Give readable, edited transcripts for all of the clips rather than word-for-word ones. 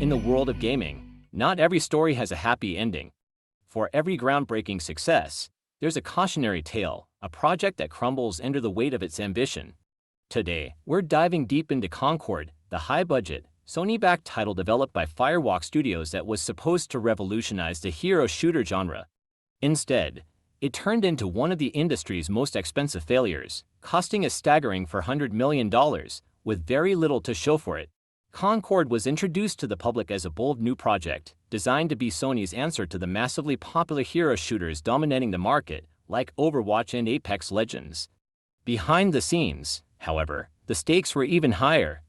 In the world of gaming, not every story has a happy ending. For every groundbreaking success, there's a cautionary tale, a project that crumbles under the weight of its ambition. Today, we're diving deep into Concord, the high-budget, Sony-backed title developed by Firewalk Studios that was supposed to revolutionize the hero shooter genre. Instead, it turned into one of the industry's most expensive failures, costing a staggering $400 million, with very little to show for it. Concord was introduced to the public as a bold new project, designed to be Sony's answer to the massively popular hero shooters dominating the market, like Overwatch and Apex Legends. Behind the scenes, however, the stakes were even higher.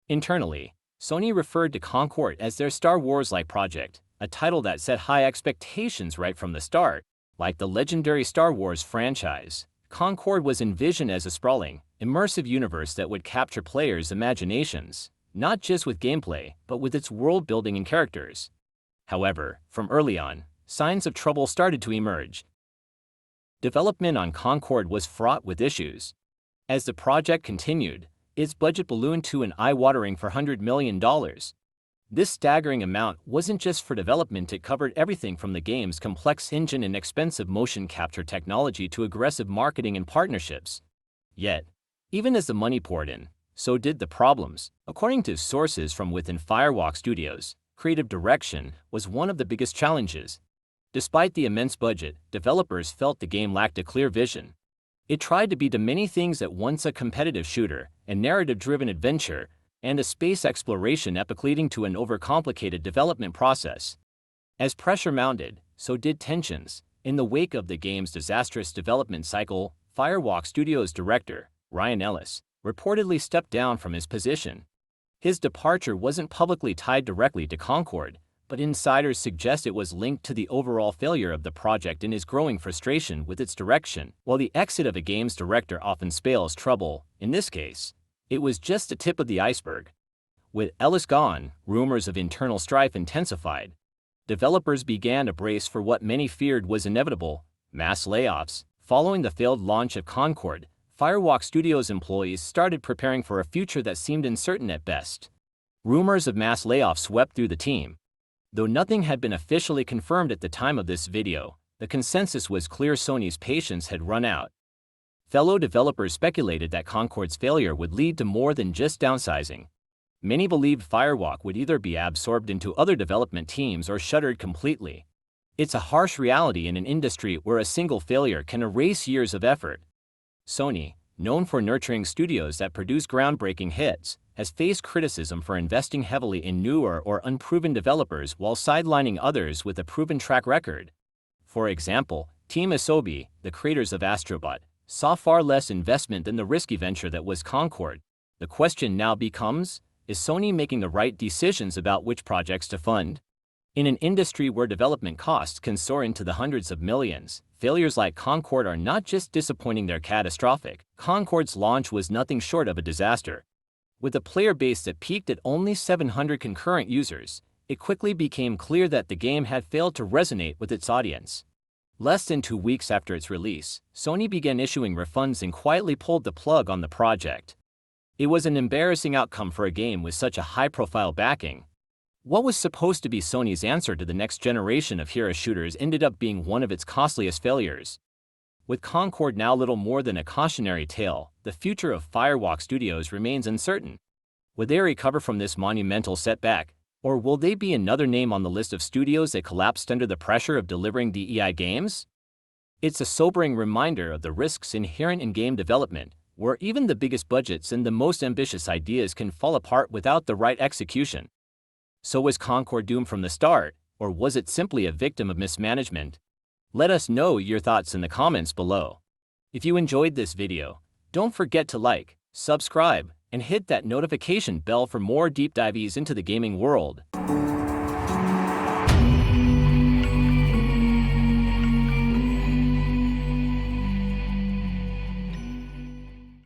Internally, Sony referred to Concord as their Star Wars-like project, a title that set high expectations right from the start. Like the legendary Star Wars franchise, Concord was envisioned as a sprawling, immersive universe that would capture players' imaginations, not just with gameplay, but with its world building and characters. However, from early on, signs of trouble started to emerge. Development on Concord was fraught with issues. As the project continued, its budget ballooned to an eye-watering $400 million. This staggering amount wasn't just for development, it covered everything from the game's complex engine and expensive motion capture technology to aggressive marketing and partnerships. Yet, even as the money poured in, so did the problems. According to sources from within Firewalk Studios, creative direction was one of the biggest challenges. Despite the immense budget, developers felt the game lacked a clear vision. It tried to be the many things at once: a competitive shooter, a narrative-driven adventure, and a space exploration epic, leading to an overcomplicated development process. As pressure mounted, so did tensions. In the wake of the game's disastrous development cycle, Firewalk Studios director, Ellis, reportedly stepped down from his position. His departure wasn't publicly tied directly to Concord, but insiders suggest it was linked to the overall failure of the project and his growing frustration with its direction. While the exit of a game's director often spells trouble, in this case, it was just the tip of the iceberg. With Ellis gone, rumors of internal strife intensified. Developers began to brace for what many feared was inevitable: mass layoffs. Following the failed launch of Concord, Firewalk Studios employees started preparing for a future that seemed uncertain at best. Rumors of mass layoffs swept through the team. Though nothing had been officially confirmed at the time of this video, the consensus was clear: Sony's patience had run out. Fellow developers speculated that Concord's failure would lead to more than just downsizing. Many believed Firewalk would either be absorbed into other development teams or shuttered completely. It's a harsh reality in an industry where a single failure can erase years of effort. Sony, known for nurturing studios that produce groundbreaking hits, has faced criticism for investing heavily in newer or unproven developers while sidelining others with a proven track record. For example, Team Asobi, the creators of Astrobot, saw far less investment than the risky venture that was Concord. The question now becomes, is Sony making the right decisions about which projects to fund? In an industry where development costs can soar into the hundreds of millions, failures like Concord are not just disappointing, they're catastrophic. Concord's launch was nothing short of a disaster. With a player base that peaked at only 700 concurrent users, it quickly became clear that the game had failed to resonate with its audience. Less than 2 weeks after its release, Sony began issuing refunds and quietly pulled the plug on the project. It was an embarrassing outcome for a game with such a high-profile backing. What was supposed to be Sony's answer to the next generation of hero shooters ended up being one of its costliest failures. With Concord now little more than a cautionary tale, the future of Firewalk Studios remains uncertain. Will they recover from this monumental setback? Or will they be another name on the list of studios that collapsed under the pressure of delivering DEI games? It's a sobering reminder of the risks inherent in game development, where even the biggest budgets and the most ambitious ideas can fall apart without the right execution. So was Concord doomed from the start, or was it simply a victim of mismanagement? Let us know your thoughts in the comments below. If you enjoyed this video, don't forget to like, subscribe, and hit that notification bell for more deep dives into the gaming world.